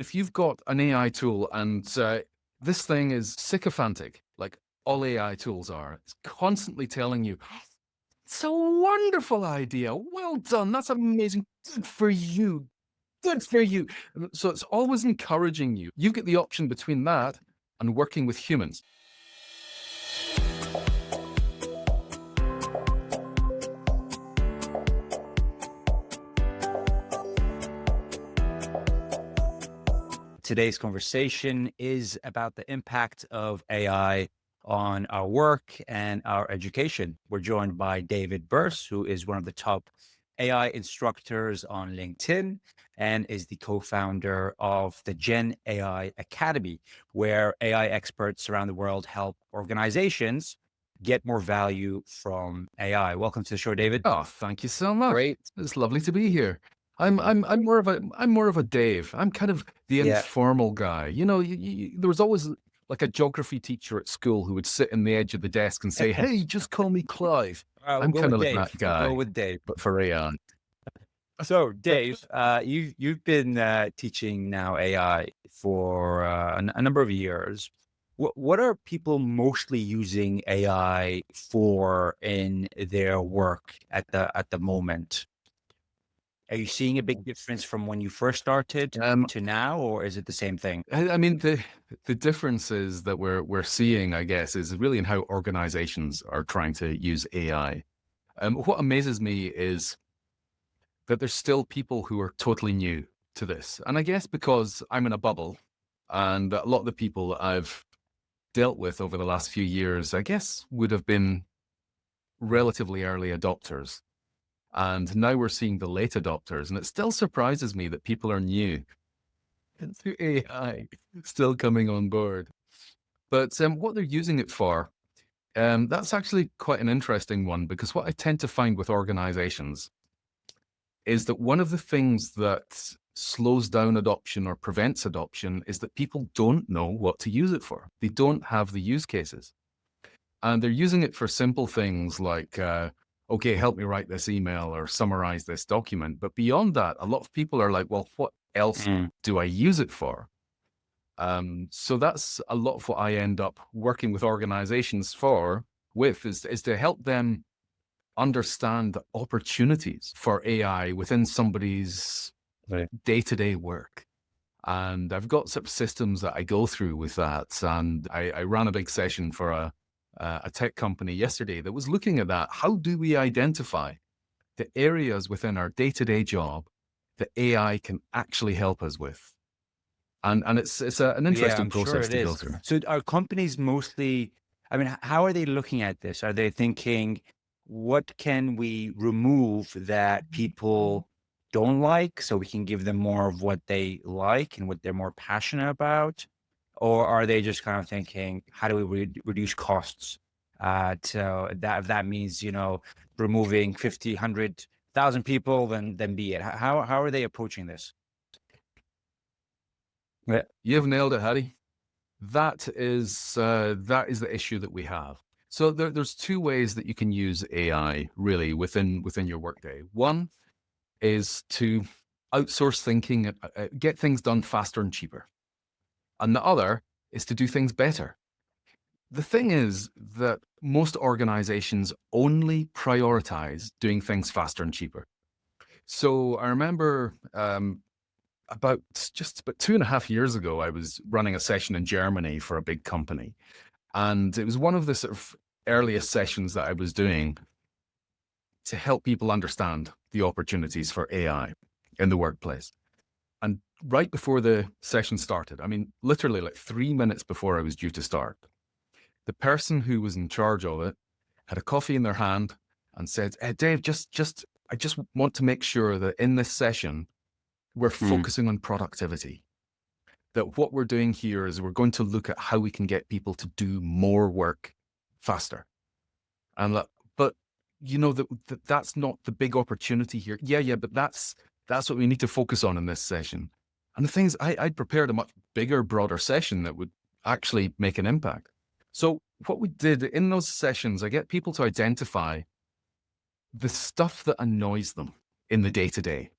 if you've got an AI tool and this thing is sycophantic, like all AI tools are, it's constantly telling you, it's a wonderful idea. Well done. That's amazing. Good for you. Good for you. So it's always encouraging you. You get the option between that and working with humans. Today's conversation is about the impact of AI on our work and our education. We're joined by David Birss, who is one of the top AI instructors on LinkedIn and is the co-founder of the Gen AI Academy, where AI experts around the world help organizations get more value from AI. Welcome to the show, David. Oh, thank you so much. Great. It's lovely to be here. I'm more of a Dave. I'm kind of the Yeah. informal guy. You know, there was always like a geography teacher at school who would sit in the edge of the desk and say, "Hey, just call me Clive." We'll I'm go kind with of like Dave. that We'll go guy, with Dave. but for AI. So, Dave, you've been teaching now AI for a number of years. What are people mostly using AI for in their work at the moment? Are you seeing a big difference from when you first started Um, to now, or is it the same thing? I mean, the differences that we're seeing, I guess, is really in how organizations are trying to use AI. What amazes me is that there's still people who are totally new to this. And I guess because I'm in a bubble and a lot of the people I've dealt with over the last few years, I guess, would have been relatively early adopters. And now we're seeing the late adopters. And it still surprises me that people are new to AI, still coming on board. But what they're using it for, that's actually quite an interesting one, because what I tend to find with organizations is that one of the things that slows down adoption or prevents adoption is that people don't know what to use it for. They don't have the use cases. And they're using it for simple things like, okay, help me write this email or summarize this document. But beyond that, a lot of people are like, well, what else do I use it for? So that's a lot of what I end up working with organizations is to help them understand the opportunities for AI within somebody's day-to-day work. And I've got sort of systems that I go through with that. And I ran a big session for a tech company yesterday that was looking at that. How do we identify the areas within our day-to-day job that AI can actually help us with? And it's an Yeah, interesting I'm sure process it to go is. through. So are companies mostly, I mean, how are they looking at this? Are they thinking, what can we remove that people don't like so we can give them more of what they like and what they're more passionate about? Or are they just kind of thinking, how do we reduce costs? So if that means, removing 50, 100,000 people, then be it. How are they approaching this? Yeah. You've nailed it, Harry. That is the issue that we have. So there's two ways that you can use AI really within your workday. One is to outsource thinking, get things done faster and cheaper. And the other is to do things better. The thing is that most organizations only prioritize doing things faster and cheaper. So I remember about 2.5 years ago, I was running a session in Germany for a big company. And it was one of the sort of earliest sessions that I was doing to help people understand the opportunities for AI in the workplace. And right before the session started, I mean, literally like 3 minutes before I was due to start, the person who was in charge of it had a coffee in their hand and said, "Hey, Dave, I just want to make sure that in this session, we're focusing on productivity. That what we're doing here is we're going to look at how we can get people to do more work faster." And but that's not the big opportunity here. Yeah, but that's what we need to focus on in this session. And the thing is, I'd prepared a much bigger, broader session that would actually make an impact. So what we did in those sessions, I get people to identify the stuff that annoys them in the day-to-day.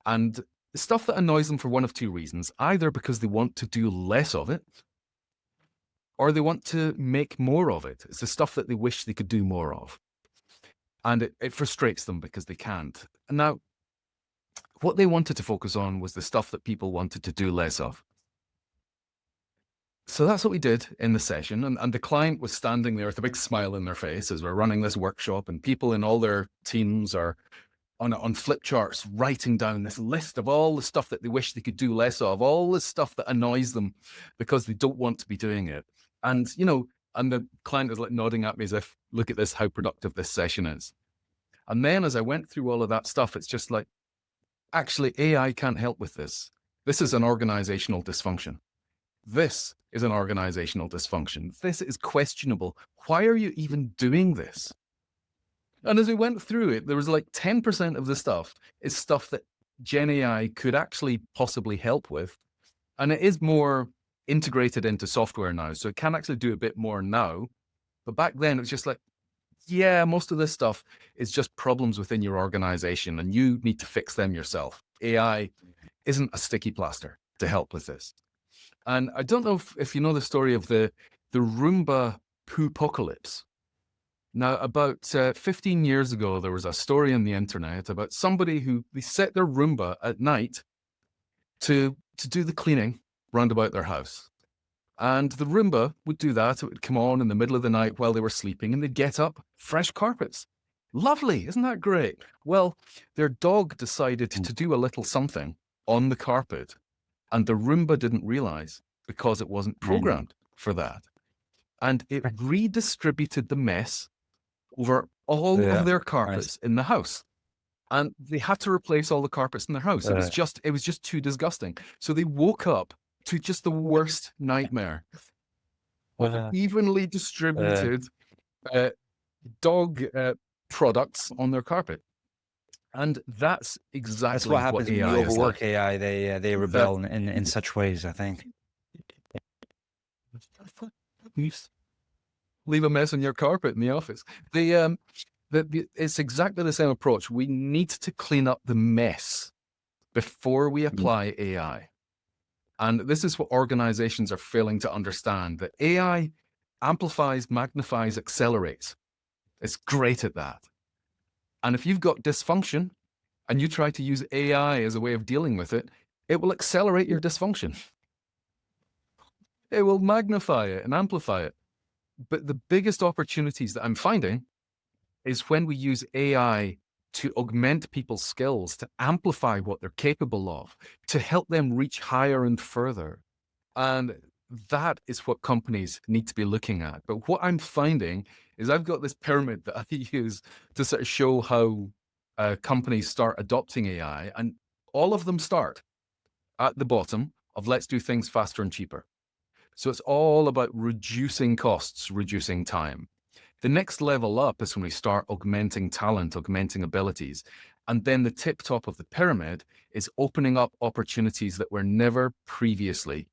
And stuff that annoys them for one of two reasons, either because they want to do less of it, or they want to make more of it. It's the stuff that they wish they could do more of. And it frustrates them because they can't. And now, what they wanted to focus on was the stuff that people wanted to do less of. So that's what we did in the session. And the client was standing there with a big smile in their face as we're running this workshop, and people in all their teams are on flip charts writing down this list of all the stuff that they wish they could do less of, all the stuff that annoys them because they don't want to be doing it. And, and the client is like nodding at me as if, look at this, how productive this session is. And then as I went through all of that stuff, it's just like, actually, AI can't help with this. This is an organizational dysfunction. This is an organizational dysfunction. This is questionable. Why are you even doing this? And as we went through it, there was like 10% of the stuff is stuff that Gen AI could actually possibly help with. And it is more integrated into software now. So it can actually do a bit more now. But back then, it was just like, yeah, most of this stuff is just problems within your organization and you need to fix them yourself. AI isn't a sticky plaster to help with this. And I don't know if you know the story of the Roomba poopocalypse. Now, about 15 years ago, there was a story on the internet about somebody who they set their Roomba at night to do the cleaning round about their house. And the Roomba would do that. It would come on in the middle of the night while they were sleeping, and they'd get up, fresh carpets. Lovely, isn't that great? Well, their dog decided to do a little something on the carpet, and the Roomba didn't realize because it wasn't programmed for that. And it redistributed the mess over all of their carpets in the house. And they had to replace all the carpets in their house. It was just too disgusting. So they woke up to just the worst nightmare of evenly distributed dog products on their carpet. And that's exactly what happens when you AI is overwork like. AI. They rebel in such ways, I think. Leave a mess on your carpet in the office. It's exactly the same approach. We need to clean up the mess before we apply AI. And this is what organizations are failing to understand, that AI amplifies, magnifies, accelerates. It's great at that. And if you've got dysfunction and you try to use AI as a way of dealing with it, it will accelerate your dysfunction. It will magnify it and amplify it. But the biggest opportunities that I'm finding is when we use AI to augment people's skills, to amplify what they're capable of, to help them reach higher and further. And that is what companies need to be looking at. But what I'm finding is I've got this pyramid that I use to sort of show how companies start adopting AI, and all of them start at the bottom of let's do things faster and cheaper. So it's all about reducing costs, reducing time. The next level up is when we start augmenting talent, augmenting abilities. And then the tip top of the pyramid is opening up opportunities that were never previously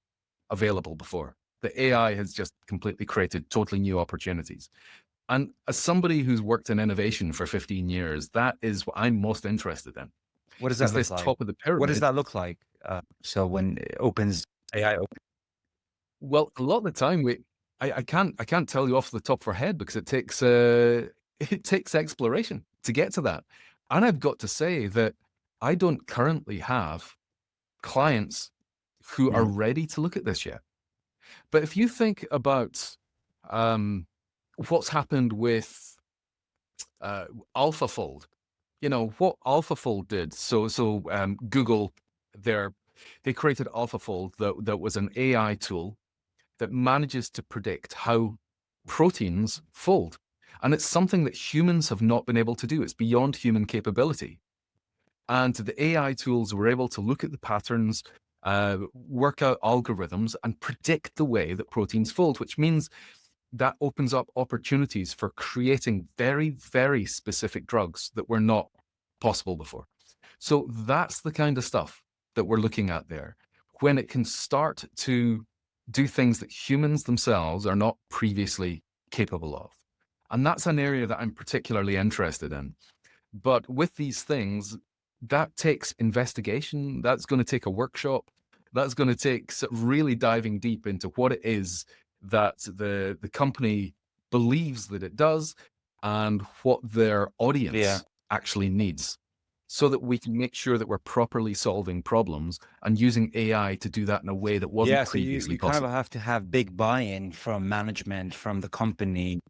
available before. The AI has just completely created totally new opportunities. And as somebody who's worked in innovation for 15 years, that is what I'm most interested in. What does that look like? Top of the pyramid. What does that look like? So when it opens AI, well, a lot of the time I can't tell you off the top of our head because it takes exploration to get to that. And I've got to say that I don't currently have clients who are ready to look at this yet. But if you think about what's happened with AlphaFold, what AlphaFold did. So Google, they created AlphaFold that was an AI tool that manages to predict how proteins fold. And it's something that humans have not been able to do. It's beyond human capability. And the AI tools were able to look at the patterns, work out algorithms, and predict the way that proteins fold, which means that opens up opportunities for creating very, very specific drugs that were not possible before. So that's the kind of stuff that we're looking at there. When it can start to do things that humans themselves are not previously capable of. And that's an area that I'm particularly interested in. But with these things, that takes investigation. That's going to take a workshop. That's going to take really diving deep into what it is that the company believes that it does and what their Yeah. audience actually needs, so that we can make sure that we're properly solving problems and using AI to do that in a way that wasn't Yeah. So you, previously you kind of possible. have to have big buy-in from management, from the company,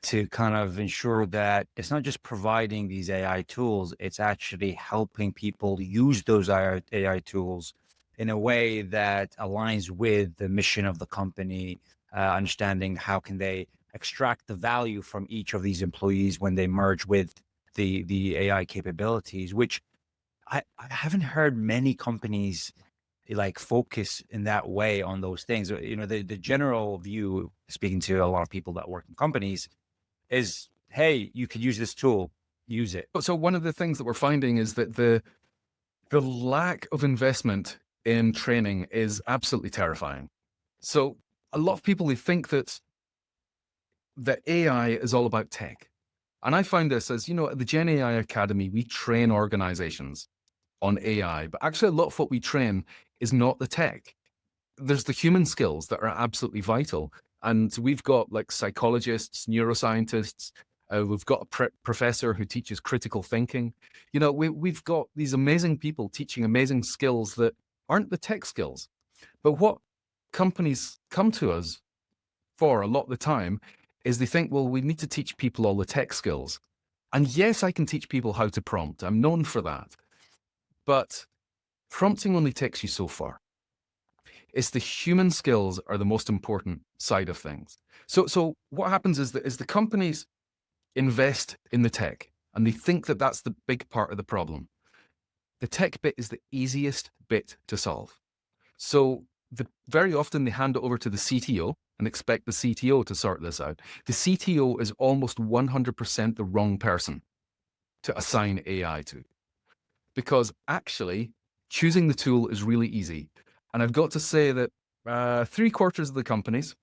to kind of ensure that it's not just providing these AI tools, it's actually helping people use those AI tools in a way that aligns with the mission of the company, understanding how can they extract the value from each of these employees when they merge with the AI capabilities, which I haven't heard many companies like focus in that way on those things. You know, the general view, speaking to a lot of people that work in companies, is, hey, you could use this tool, use it. So one of the things that we're finding is that the lack of investment in training is absolutely terrifying. So a lot of people, they think that AI is all about tech. And I find this as, at the Gen AI Academy, we train organizations on AI, but actually a lot of what we train is not the tech. There's the human skills that are absolutely vital. And we've got like psychologists, neuroscientists, we've got a professor who teaches critical thinking. We've got these amazing people teaching amazing skills that aren't the tech skills. But what companies come to us for a lot of the time is they think, well, we need to teach people all the tech skills. And yes, I can teach people how to prompt. I'm known for that. But prompting only takes you so far. It's the human skills are the most important side of things. So what happens is that the companies invest in the tech and they think that that's the big part of the problem. The tech bit is the easiest bit to solve. So very often they hand it over to the CTO and expect the CTO to sort this out. The CTO is almost 100% the wrong person to assign AI to, because actually choosing the tool is really easy. And I've got to say that 3/4 of the companies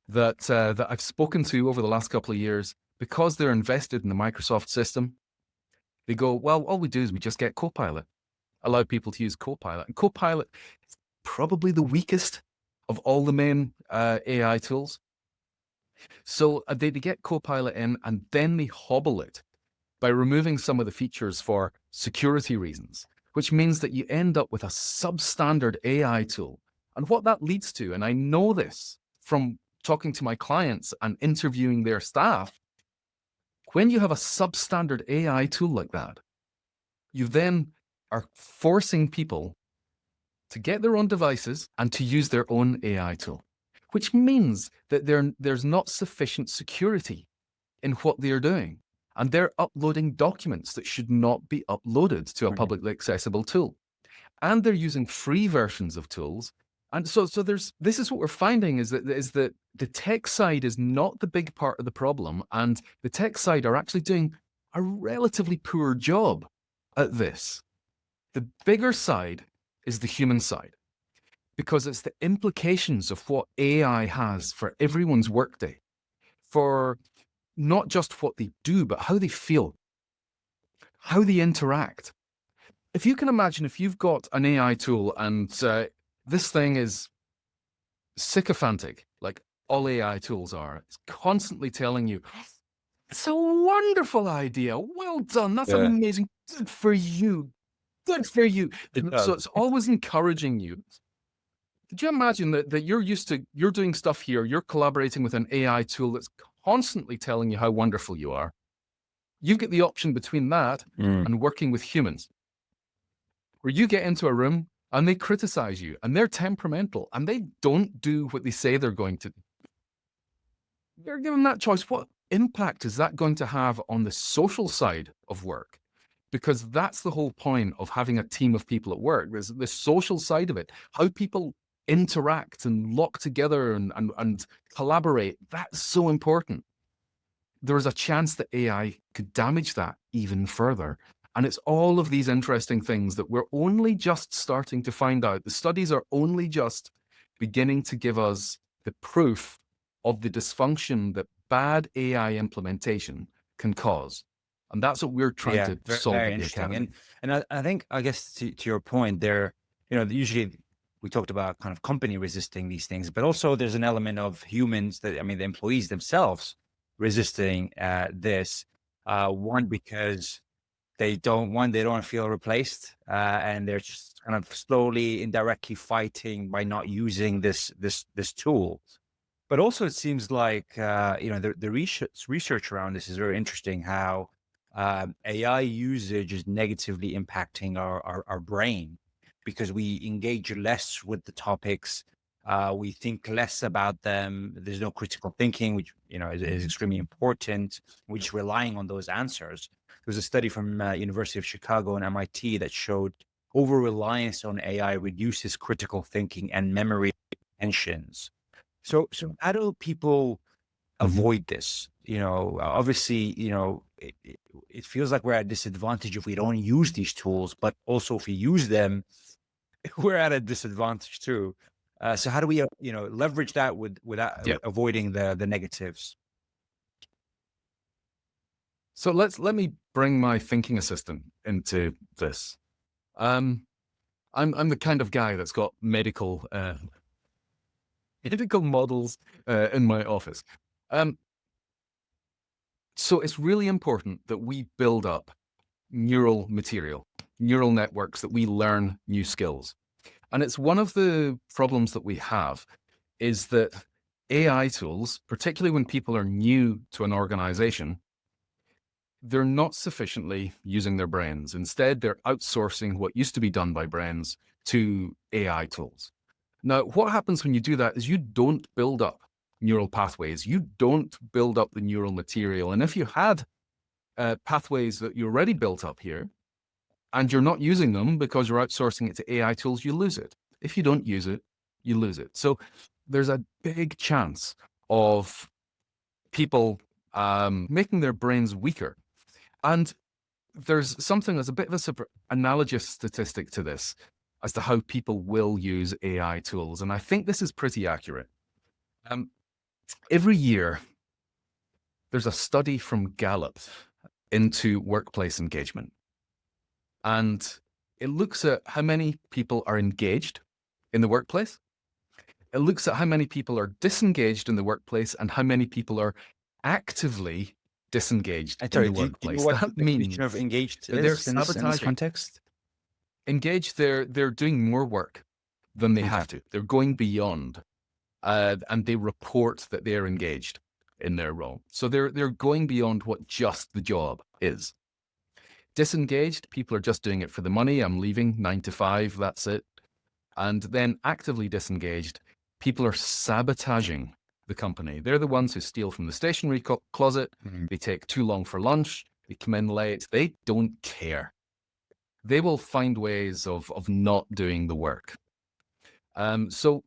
that I've spoken to over the last couple of years, because they're invested in the Microsoft system, they go, well, all we do is we just get Copilot, allow people to use Copilot. And Copilot is probably the weakest of all the main AI tools. So they get Copilot in and then they hobble it by removing some of the features for security reasons, which means that you end up with a substandard AI tool. And what that leads to, and I know this from talking to my clients and interviewing their staff, when you have a substandard AI tool like that, you then are forcing people to get their own devices and to use their own AI tool, which means that there's not sufficient security in what they're doing. And they're uploading documents that should not be uploaded to a Mhm. publicly accessible tool. And they're using free versions of tools. And so this is what we're finding is that the tech side is not the big part of the problem. And the tech side are actually doing a relatively poor job at this. The bigger side is the human side, because it's the implications of what AI has for everyone's workday, for not just what they do, but how they feel, how they interact. If you can imagine, if you've got an AI tool and this thing is sycophantic, like all AI tools are, it's constantly telling you, it's a wonderful idea. Well done. That's Yeah, amazing. Good for you. Good for you. it So does. it's always encouraging you. Could you imagine that you're doing stuff here, you're collaborating with an AI tool that's constantly telling you how wonderful you are? You get the option between that Mm. and working with humans, where you get into a room and they criticize you and they're temperamental and they don't do what they say they're going to. You're given that choice. What impact is that going to have on the social side of work? Because that's the whole point of having a team of people at work. There's the social side of it, how people interact and lock together and collaborate. That's so important. There is a chance that AI could damage that even further. And it's all of these interesting things that we're only just starting to find out. The studies are only just beginning to give us the proof of the dysfunction that bad AI implementation can cause. And that's what we're trying Yeah, to very, solve very at the interesting. academy. And I think, I guess to your point there, usually we talked about kind of company resisting these things, but also there's an element of humans that, I mean, the employees themselves resisting this. One, because they don't feel replaced, and they're just kind of slowly, indirectly fighting by not using this tool. But also, it seems like the research around this is very interesting. How AI usage is negatively impacting our brain because we engage less with the topics. We think less about them. There's no critical thinking, which is extremely important. We're just relying on those answers. There was a study from University of Chicago and MIT that showed over reliance on AI reduces critical thinking and memory retentions. So how do people Mhm. avoid this? Obviously, it feels like we're at a disadvantage if we don't use these tools, but also if we use them, we're at a disadvantage too. So how do we, leverage that without Yeah. avoiding the negatives? So let me bring my thinking assistant into this. Um, I'm the kind of guy that's got medical models in my office. Um, so it's really important that we build up neural material, neural networks, that we learn new skills. And it's one of the problems that we have is that AI tools, particularly when people are new to an organization, they're not sufficiently using their brains. Instead, they're outsourcing what used to be done by brains to AI tools. Now, what happens when you do that is you don't build up neural pathways. You don't build up the neural material. And if you had pathways that you already built up here and you're not using them because you're outsourcing it to AI tools, you lose it. If you don't use it, you lose it. So there's a big chance of people making their brains weaker. And there's something that's a bit of a analogous statistic to this as to how people will use AI tools. And I think this is pretty accurate. Um, every year, there's a study from Gallup into workplace engagement. And it looks at how many people are engaged in the workplace. It looks at how many people are disengaged in the workplace and how many people are actively disengaged And in sorry, the do you know workplace. what That the definition of means engaged that they're is in this sabotaging. context? Engaged, they're doing more work than they Okay. have to. They're going beyond, and they report that they're engaged in their role. So they're going beyond what just the job is. Disengaged, people are just doing it for the money. I'm leaving 9 to 5. That's it. And then actively disengaged, people are sabotaging the company. They're the ones who steal from the stationery closet. Mhm. They take too long for lunch. They come in late. They don't care. They will find ways of not doing the work. So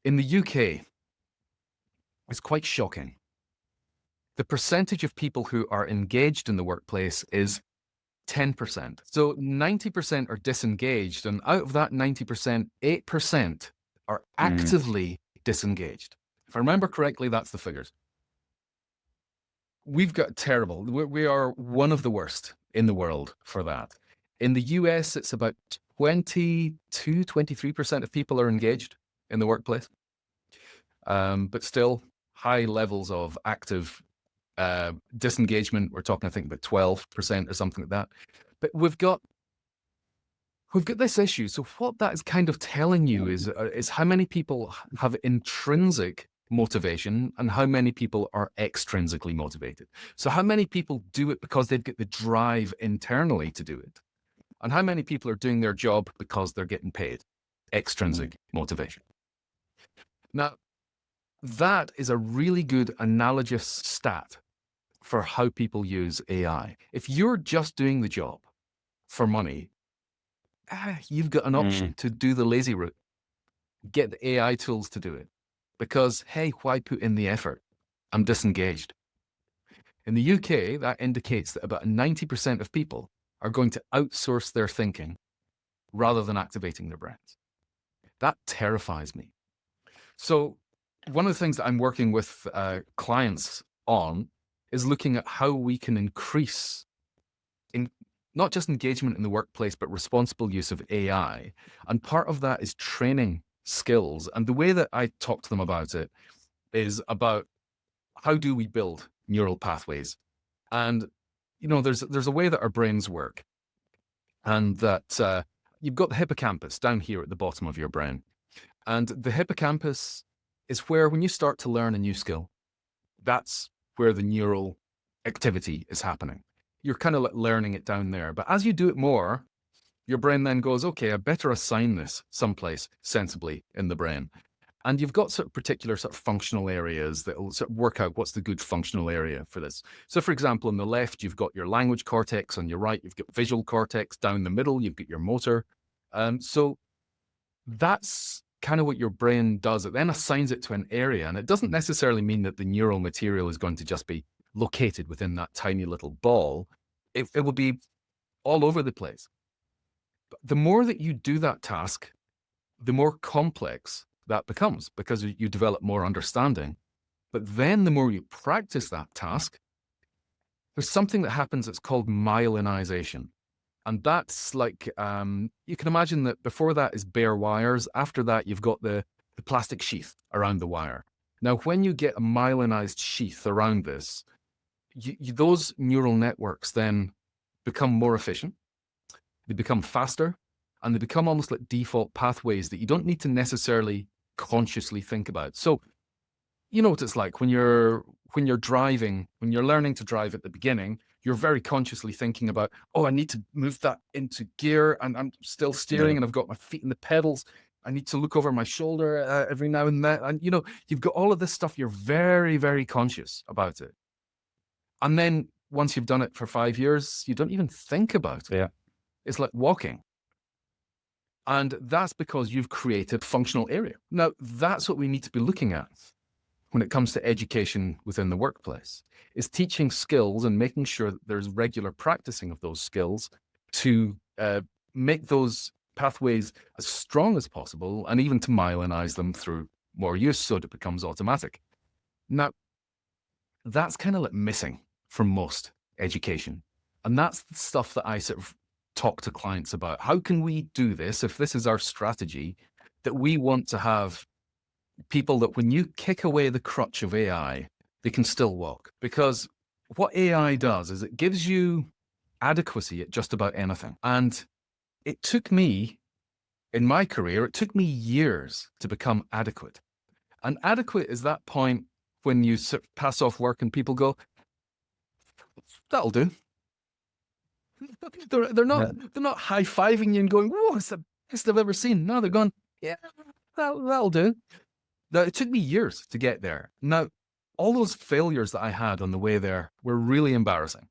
in the UK, it's quite shocking. The percentage of people who are engaged in the workplace is 10%. So 90% are disengaged. And out of that 90%, 8% are Mhm. actively disengaged. If I remember correctly, that's the figures. We've got terrible. We are one of the worst in the world for that. In the US, it's about 23% of people are engaged in the workplace, but still high levels of active disengagement. We're talking, I think, about 12% or something like that. But we've got this issue. So what that is kind of telling you is how many people have intrinsic motivation and how many people are extrinsically motivated. So how many people do it because they've got the drive internally to do it, and how many people are doing their job because they're getting paid, extrinsic motivation. Now, that is a really good analogous stat for how people use AI. If you're just doing the job for money, you've got an Mhm. option to do the lazy route, get the AI tools to do it. Because, hey, why put in the effort? I'm disengaged. In the UK, that indicates that about 90% of people are going to outsource their thinking rather than activating their brains. That terrifies me. So, one of the things that I'm working with clients on is looking at how we can increase in not just engagement in the workplace, but responsible use of AI. And part of that is training skills. And the way that I talk to them about it is about how do we build neural pathways? And there's a way that our brains work, and that you've got the hippocampus down here at the bottom of your brain, and the hippocampus is where when you start to learn a new skill, that's where the neural activity is happening. You're kind of like learning it down there, but as you do it more, your brain then goes, okay, I better assign this someplace sensibly in the brain. And you've got sort of particular sort of functional areas that will sort of work out what's the good functional area for this. So for example, on the left, you've got your language cortex. On your right, you've got visual cortex. Down the middle, you've got your motor. So that's kind of what your brain does. It then assigns it to an area. And it doesn't necessarily mean that the neural material is going to just be located within that tiny little ball. It will be all over the place. But the more that you do that task, the more complex that becomes, because you develop more understanding. But then the more you practice that task, there's something that happens that's called myelinization. And that's like, you can imagine that before that is bare wires. After that, you've got the plastic sheath around the wire. Now, when you get a myelinized sheath around this, those neural networks then become more efficient. They become faster, and they become almost like default pathways that you don't need to necessarily consciously think about. So you know what it's like when you're driving, when you're learning to drive at the beginning, you're very consciously thinking about, oh, I need to move that into gear, and I'm still steering, and I've got my feet in the pedals. I need to look over my shoulder every now and then. And you've got all of this stuff. You're very, very conscious about it. And then once you've done it for 5 years, you don't even think about it. Yeah. It's like walking. And that's because you've created functional area. Now, that's what we need to be looking at when it comes to education within the workplace, is teaching skills and making sure that there's regular practicing of those skills to make those pathways as strong as possible, and even to myelinize them through more use so that it becomes automatic. Now, that's kind of like missing from most education. And that's the stuff that I sort of talk to clients about. How can we do this, if this is our strategy, that we want to have people that when you kick away the crutch of AI, they can still walk? Because what AI does is it gives you adequacy at just about anything. And it took me, in my career, it took me years to become adequate. And adequate is that point when you pass off work and people go, that'll do. They're not high-fiving you and going, whoa, it's the best I've ever seen. No, they're going, yeah, that'll do. Now, it took me years to get there. Now, all those failures that I had on the way there were really embarrassing.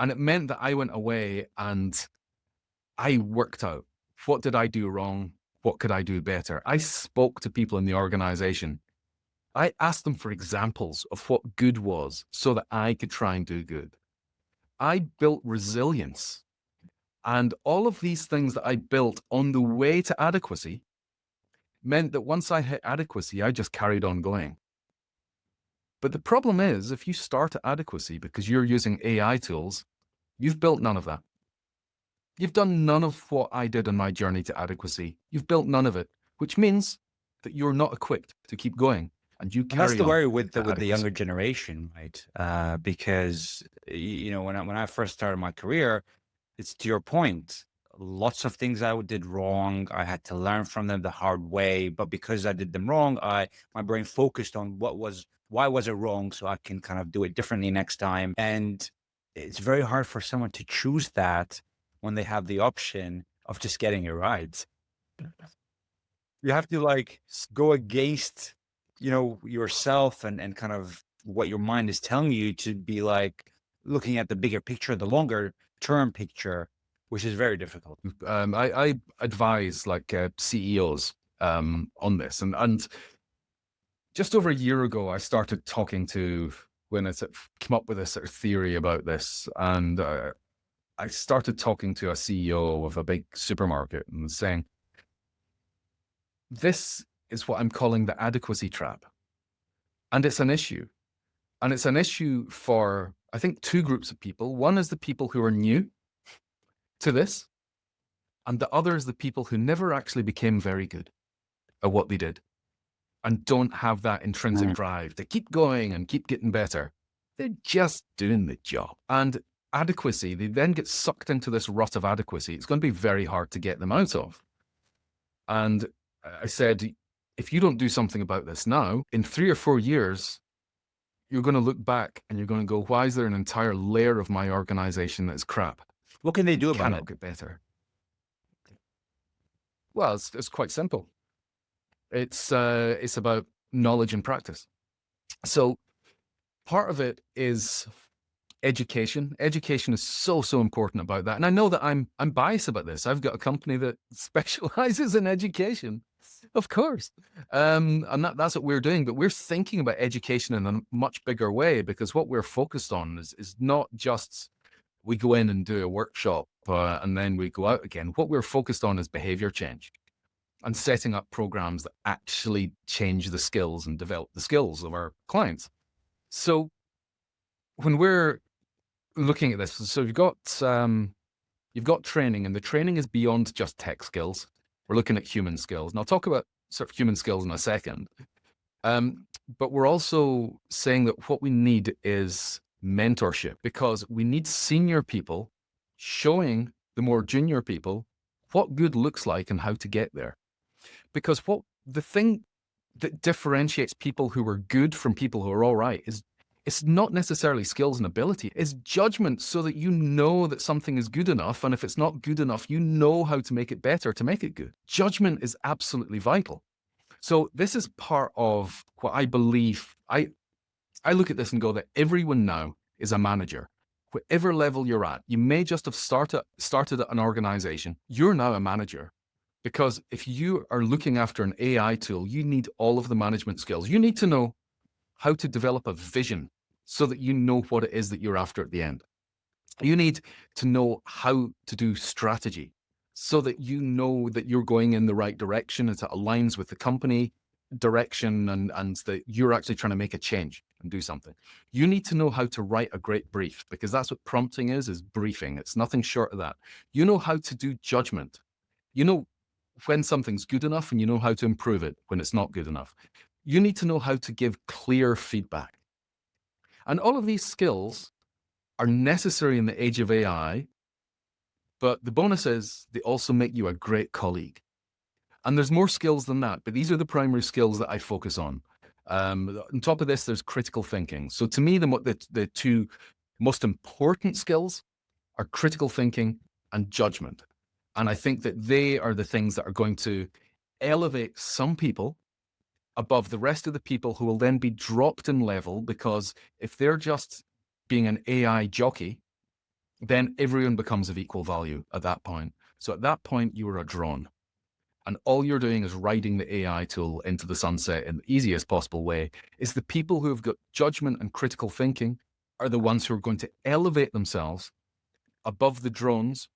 And it meant that I went away and I worked out, what did I do wrong? What could I do better? I spoke to people in the organization. I asked them for examples of what good was so that I could try and do good. I built resilience. And all of these things that I built on the way to adequacy meant that once I hit adequacy, I just carried on going. But the problem is, if you start at adequacy because you're using AI tools, you've built none of that. You've done none of what I did on my journey to adequacy. You've built none of it, which means that you're not equipped to keep going. And you carry on. That's the worry with the adequacy. younger generation, right? Because when I first started my career, it's to your point. Lots of things I did wrong. I had to learn from them the hard way. But because I did them wrong, my brain focused on why was it wrong, so I can kind of do it differently next time. And it's very hard for someone to choose that when they have the option of just getting it right. You have to go against yourself and kind of what your mind is telling you, to be looking at the bigger picture, the longer term picture, which is very difficult. I advise CEOs on this, and just over a year ago, I started talking to, when I came up with a sort of theory about this, and I started talking to a CEO of a big supermarket and saying, this is what I'm calling the adequacy trap. And it's an issue. And it's an issue for, I think, two groups of people. One is the people who are new to this, and the other is the people who never actually became very good at what they did and don't have that intrinsic Mm. drive to keep going and keep getting better. They're just doing the job. And adequacy, they then get sucked into this rut of adequacy. It's going to be very hard to get them out of. And I said, if you don't do something about this now, in 3 or 4 years, you're going to look back and you're going to go, why is there an entire layer of my organization that's crap? What can they It do about cannot it? get better. Well, it's quite simple. It's about knowledge and practice. So part of it is education. Education is so important about that. And I know that I'm biased about this. I've got a company that specializes in education, of course. And that's what we're doing. But we're thinking about education in a much bigger way, because what we're focused on is not just we go in and do a workshop and then we go out again. What we're focused on is behavior change and setting up programs that actually change the skills and develop the skills of our clients. So when we're looking at this, so you've got training, and the training is beyond just tech skills. We're looking at human skills, and I'll talk about sort of human skills in a second. But we're also saying that what we need is mentorship, because we need senior people showing the more junior people what good looks like and how to get there. Because what the thing that differentiates people who are good from people who are all right is it's not necessarily skills and ability. It's judgment, so that you know that something is good enough. And if it's not good enough, you know how to make it better to make it good. Judgment is absolutely vital. So this is part of what I believe. I look at this and go that everyone now is a manager. Whatever level you're at, you may just have started at an organization. You're now a manager. Because if you are looking after an AI tool, you need all of the management skills. You need to know how to develop a vision so that you know what it is that you're after at the end. You need to know how to do strategy so that you know that you're going in the right direction, and it aligns with the company direction, and that you're actually trying to make a change and do something. You need to know how to write a great brief, because that's what prompting is briefing. It's nothing short of that. You know how to do judgment. You know when something's good enough, and you know how to improve it when it's not good enough. You need to know how to give clear feedback. And all of these skills are necessary in the age of AI, but the bonus is they also make you a great colleague. And there's more skills than that, but these are the primary skills that I focus on. On top of this, there's critical thinking. So to me, the two most important skills are critical thinking and judgment. And I think that they are the things that are going to elevate some people above the rest of the people, who will then be dropped in level, because if they're just being an AI jockey, then everyone becomes of equal value at that point. So at that point, you are a drone. And all you're doing is riding the AI tool into the sunset in the easiest possible way. Is the people who have got judgment and critical thinking are the ones who are going to elevate themselves above the drones,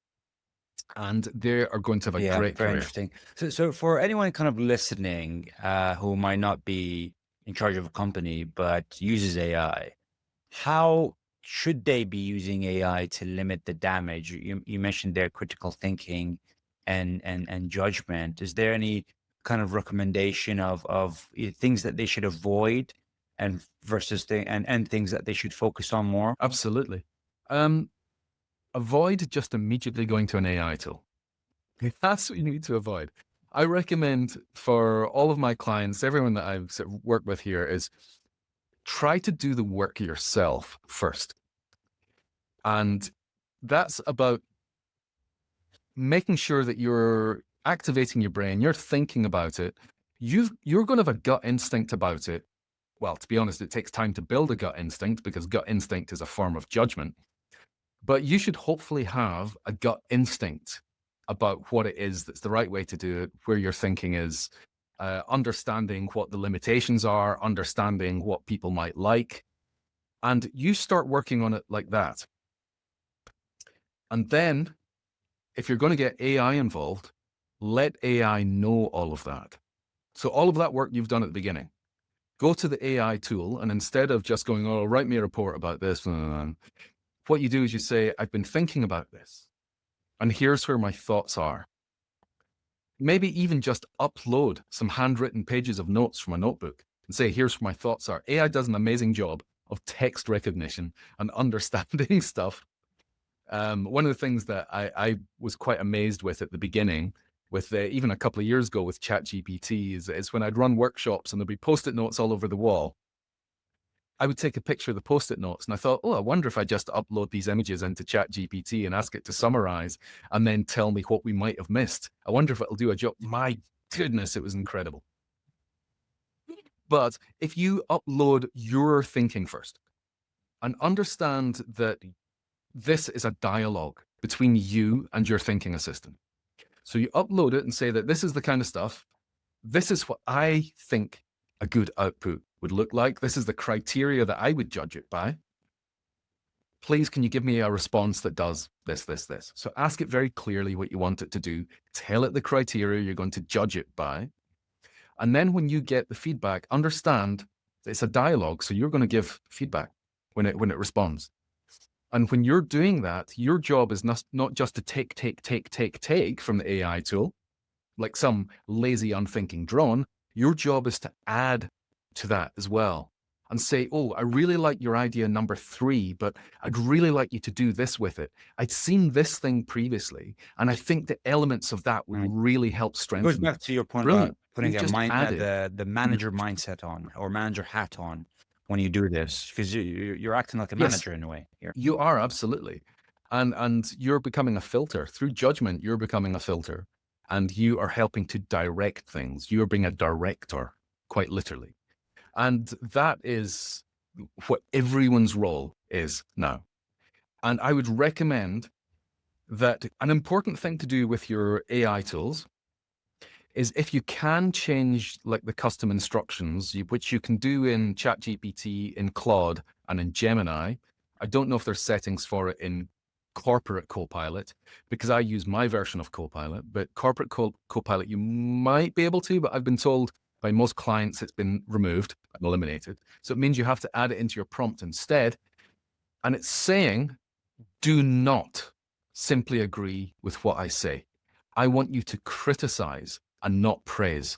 and they are going to have a Yeah, great very career. interesting. So for anyone kind of listening, who might not be in charge of a company but uses AI, how should they be using AI to limit the damage? You mentioned their critical thinking and judgment. Is there any kind of recommendation of things that they should avoid and versus and things that they should focus on more? Absolutely. Um, Avoid just immediately going to an AI tool. That's what you need to avoid. I recommend for all of my clients, everyone that I've sort of worked with here, is try to do the work yourself first. And that's about making sure that you're activating your brain, you're thinking about it. You're going to have a gut instinct about it. Well, to be honest, it takes time to build a gut instinct, because gut instinct is a form of judgment. But you should hopefully have a gut instinct about what it is that's the right way to do it, where your thinking is, understanding what the limitations are, understanding what people might like. And you start working on it like that. And then, if you're going to get AI involved, let AI know all of that. So all of that work you've done at the beginning, Go to the AI tool, and instead of just going, oh, write me a report about this, what you do is you say, I've been thinking about this, and here's where my thoughts are. Maybe even just upload some handwritten pages of notes from a notebook and say, here's where my thoughts are. AI does an amazing job of text recognition and understanding stuff. One of the things that I was quite amazed with at the beginning, with even a couple of years ago with ChatGPT, is when I'd run workshops and there'd be Post-it notes all over the wall. I would take a picture of the Post-it notes and I thought, oh, I wonder if I just upload these images into ChatGPT and ask it to summarize and then tell me what we might have missed. I wonder if it'll do a job. My goodness, it was incredible. But if you upload your thinking first and understand that this is a dialogue between you and your thinking assistant. So you upload it and say that this is the kind of stuff, this is what I think a good output would look like. This is the criteria that I would judge it by. Please, can you give me a response that does this, this, this? So ask it very clearly what you want it to do. Tell it the criteria you're going to judge it by. And then when you get the feedback, understand that it's a dialogue. So you're going to give feedback when it responds. And when you're doing that, your job is not just to take from the AI tool, like some lazy, unthinking drone. Your job is to add to that as well and say, oh, I really like your idea number 3, but I'd really like you to do this with it. I'd seen this thing previously, and I think the elements of that would really help It goes strengthen back it. to your point about Brilliant. putting You've a just added. the manager mindset on or manager hat on when you do this, because you're acting like a Yes, manager in a way here. you are, absolutely. And you're becoming a filter. Through judgment, you're becoming a filter. And you are helping to direct things. You're being a director, quite literally. And that is what everyone's role is now. And I would recommend that an important thing to do with your AI tools is if you can change like the custom instructions, which you can do in ChatGPT, in Claude, and in Gemini. I don't know if there's settings for it in corporate Copilot because I use my version of Copilot, but corporate Copilot, you might be able to, but I've been told by most clients it's been removed and eliminated. So it means you have to add it into your prompt instead. And it's saying, do not simply agree with what I say. I want you to criticize and not praise.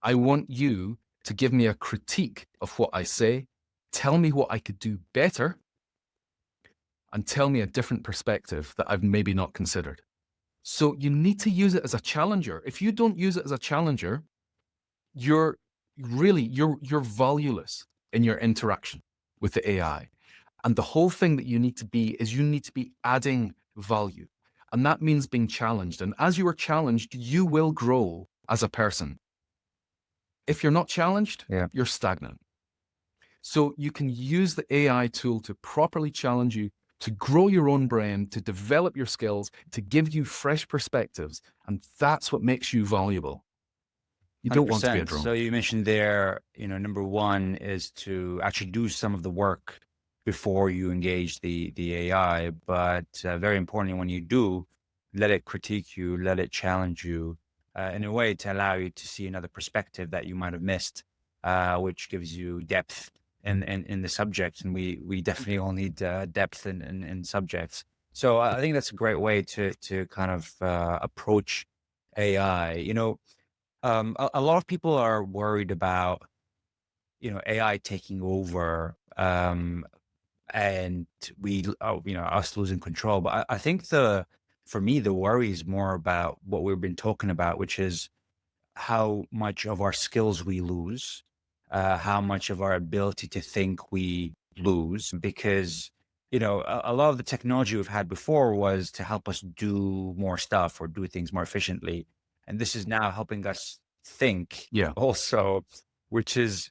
I want you to give me a critique of what I say, tell me what I could do better, and tell me a different perspective that I've maybe not considered. So you need to use it as a challenger. If you don't use it as a challenger, you're valueless in your interaction with the AI. And the whole thing that you need to be is you need to be adding value. And that means being challenged. And as you are challenged, you will grow as a person. If you're not challenged, you're stagnant. So you can use the AI tool to properly challenge you, to grow your own brain, to develop your skills, to give you fresh perspectives. And that's what makes you valuable. You don't want to be a 100%. drone. So you mentioned there, number one is to actually do some of the work before you engage the AI. But very importantly, when you do, let it critique you, let it challenge you in a way to allow you to see another perspective that you might have missed, which gives you depth in the subject. And we definitely all need depth in subjects. So I think that's a great way to kind of approach AI. A lot of people are worried about, AI taking over, and us losing control. But I think for me, the worry is more about what we've been talking about, which is how much of our skills we lose, how much of our ability to think we lose, because, a lot of the technology we've had before was to help us do more stuff or do things more efficiently. And this is now helping us think Yeah. also, which is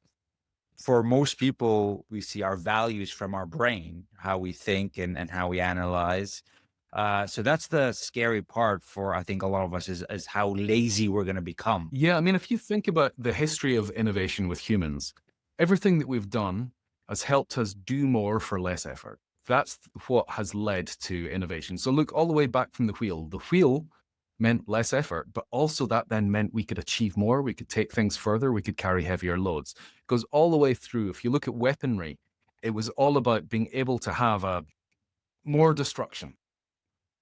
for most people, we see our values from our brain, how we think and how we analyze. So that's the scary part for, I think, a lot of us is how lazy we're going to become. Yeah, I mean, if you think about the history of innovation with humans, everything that we've done has helped us do more for less effort. That's what has led to innovation. So look all the way back from the wheel. The wheel meant less effort, but also that then meant we could achieve more, we could take things further, we could carry heavier loads. It goes all the way through. If you look at weaponry, it was all about being able to have a more destruction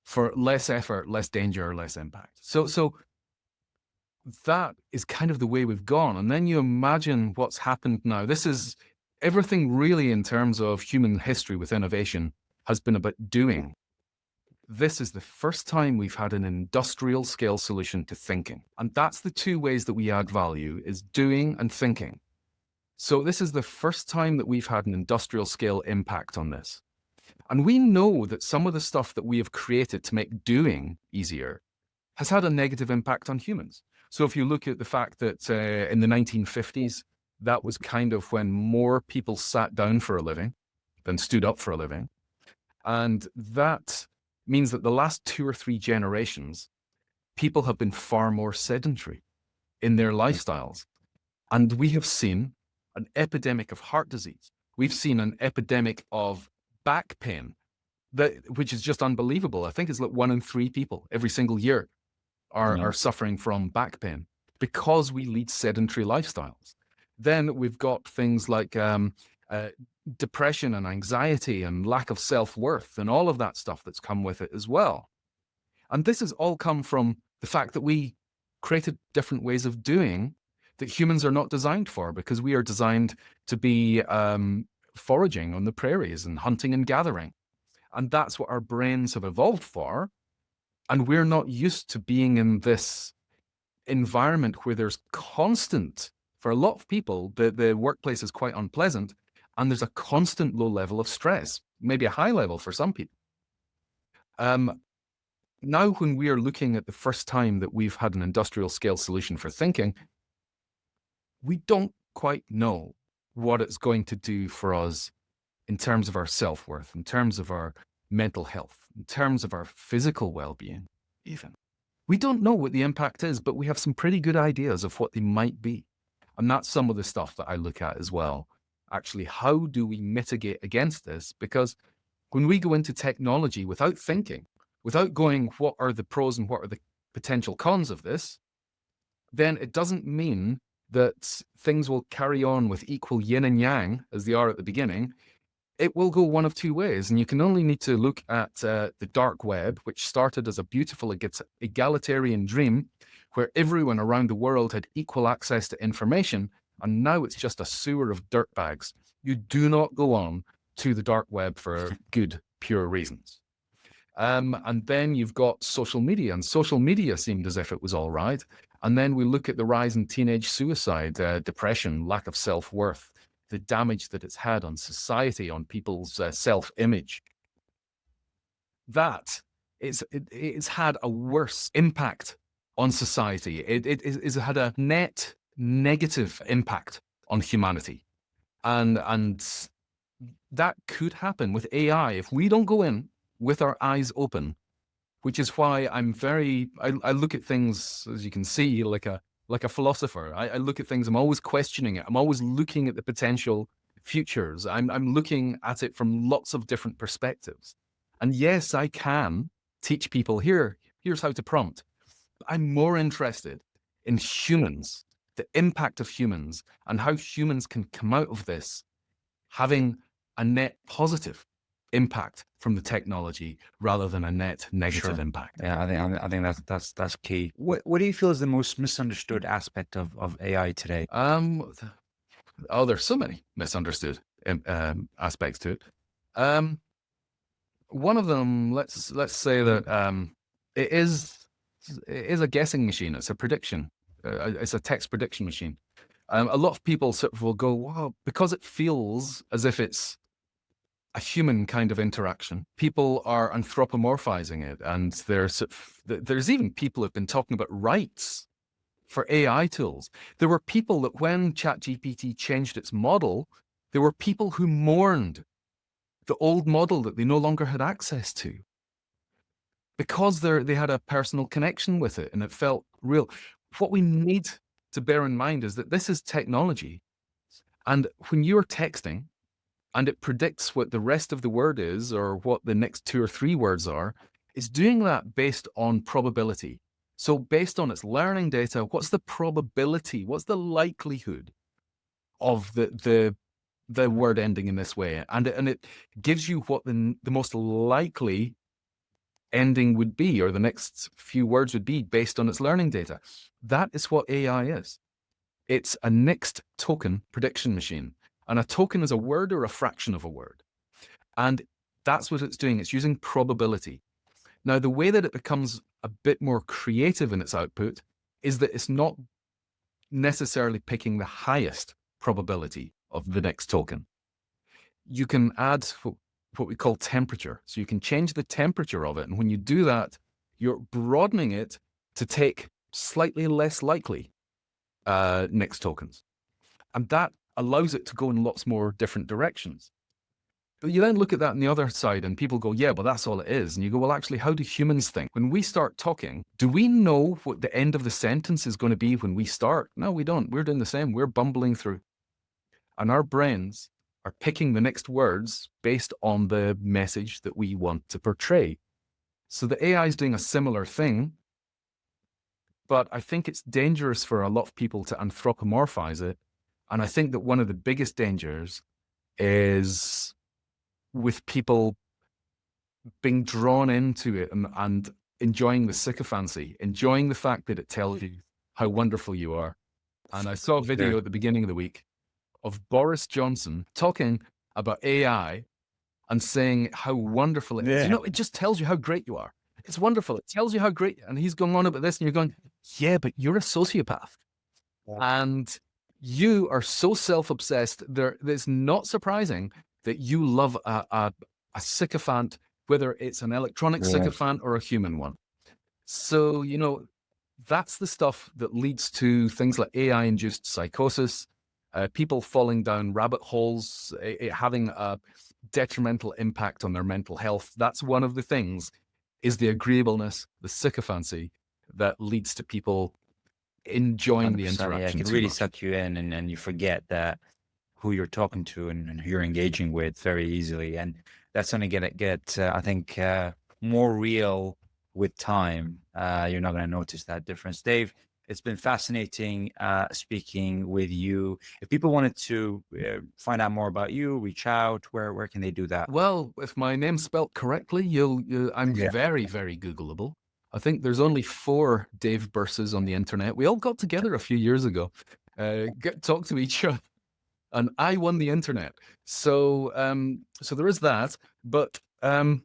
for less effort, less danger, less impact. So that is kind of the way we've gone. And then you imagine what's happened now. This is everything really in terms of human history with innovation has been about doing. This is the first time we've had an industrial scale solution to thinking. And that's the two ways that we add value is doing and thinking. So this is the first time that we've had an industrial scale impact on this. And we know that some of the stuff that we have created to make doing easier has had a negative impact on humans. So if you look at the fact that in the 1950s, that was kind of when more people sat down for a living than stood up for a living. And that means that the last 2 or 3 generations, people have been far more sedentary in their lifestyles. And we have seen an epidemic of heart disease. We've seen an epidemic of back pain, which is just unbelievable. I think it's like 1 in 3 people every single year are suffering from back pain because we lead sedentary lifestyles. Then we've got things like depression and anxiety and lack of self-worth and all of that stuff that's come with it as well. And this has all come from the fact that we created different ways of doing that humans are not designed for, because we are designed to be foraging on the prairies and hunting and gathering. And that's what our brains have evolved for. And we're not used to being in this environment where there's constant, for a lot of people, the workplace is quite unpleasant, and there's a constant low level of stress, maybe a high level for some people. Now, when we are looking at the first time that we've had an industrial scale solution for thinking, we don't quite know what it's going to do for us in terms of our self-worth, in terms of our mental health, in terms of our physical well-being, even. We don't know what the impact is, but we have some pretty good ideas of what they might be. And that's some of the stuff that I look at as well. Actually, how do we mitigate against this? Because when we go into technology without thinking, without going, what are the pros and what are the potential cons of this, then it doesn't mean that things will carry on with equal yin and yang as they are at the beginning. It will go one of 2 ways. And you can only need to look at the dark web, which started as a beautiful egalitarian dream where everyone around the world had equal access to information. And now it's just a sewer of dirtbags. You do not go on to the dark web for good, pure reasons. And then you've got social media, and social media seemed as if it was all right. And then we look at the rise in teenage suicide, depression, lack of self-worth, the damage that it's had on society, on people's self-image. It's had a worse impact on society. It's had a net negative impact on humanity. And that could happen with AI if we don't go in with our eyes open, which is why I look at things, as you can see, like a philosopher. I look at things, I'm always questioning it. I'm always looking at the potential futures. I'm looking at it from lots of different perspectives. And yes, I can teach people here's how to prompt. I'm more interested in humans, the impact of humans, and how humans can come out of this having a net positive impact from the technology rather than a net negative impact. Yeah, I think that's key. What do you feel is the most misunderstood aspect of AI today? There's so many misunderstood aspects to it. One of them, let's say that it is a guessing machine. It's a prediction. It's a text prediction machine. A lot of people sort of will go, wow, because it feels as if it's a human kind of interaction. People are anthropomorphizing it, and there's even people who've been talking about rights for AI tools. There were people that when ChatGPT changed its model, there were people who mourned the old model that they no longer had access to because they had a personal connection with it and it felt real. What we need to bear in mind is that this is technology. And when you're texting, and it predicts what the rest of the word is or what the next 2 or 3 words are, it's doing that based on probability. So based on its learning data, what's the probability? What's the likelihood of the word ending in this way? And it gives you what the most likely ending would be, or the next few words would be based on its learning data. That is what AI is. It's a next token prediction machine. And a token is a word or a fraction of a word. And that's what it's doing. It's using probability. Now, the way that it becomes a bit more creative in its output is that it's not necessarily picking the highest probability of the next token. You can add what we call temperature. So you can change the temperature of it. And when you do that, you're broadening it to take slightly less likely next tokens. And that allows it to go in lots more different directions. But you then look at that on the other side and people go, yeah, well, that's all it is. And you go, well, actually, how do humans think? When we start talking, do we know what the end of the sentence is going to be when we start? No, we don't. We're doing the same. We're bumbling through. And our brains are picking the next words based on the message that we want to portray. So the AI is doing a similar thing, but I think it's dangerous for a lot of people to anthropomorphize it. And I think that one of the biggest dangers is with people being drawn into it and enjoying the sycophancy, enjoying the fact that it tells you how wonderful you are. And I saw a video at the beginning of the week of Boris Johnson talking about AI and saying how wonderful it is. You know, it just tells you how great you are. It's wonderful. It tells you how great. And he's going on about this, and you're going, yeah, but you're a sociopath. And you are so self-obsessed. It's not surprising that you love a sycophant, whether it's an electronic sycophant or a human one. So, you know, that's the stuff that leads to things like AI-induced psychosis, people falling down rabbit holes, having a detrimental impact on their mental health. That's one of the things, is the agreeableness, the sycophancy that leads to people enjoying the interaction. Yeah, it can really suck you in, and you forget that who you're talking to and who you're engaging with very easily. And that's going to get I think, more real with time. You're not going to notice that difference. Dave, it's been fascinating speaking with you. If people wanted to find out more about you, reach out, where can they do that? Well, if my name's spelt correctly, I'm very, very Googleable. I think there's only 4 Dave Birsses on the internet. We all got together a few years ago, talk to each other, and I won the internet. So, so there is that. But the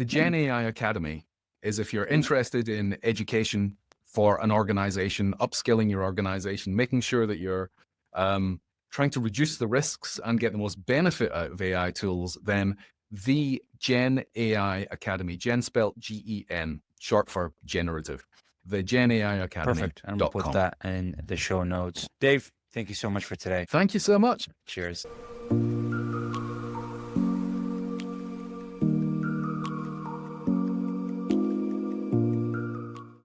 Gen AI Academy is if you're interested in education for an organization, upskilling your organization, making sure that you're trying to reduce the risks and get the most benefit out of AI tools, then the Gen AI Academy, Gen spelled Gen, short for generative, the Gen AI Academy. Perfect. And we'll put that in the show notes. Dave, thank you so much for today. Thank you so much. Cheers.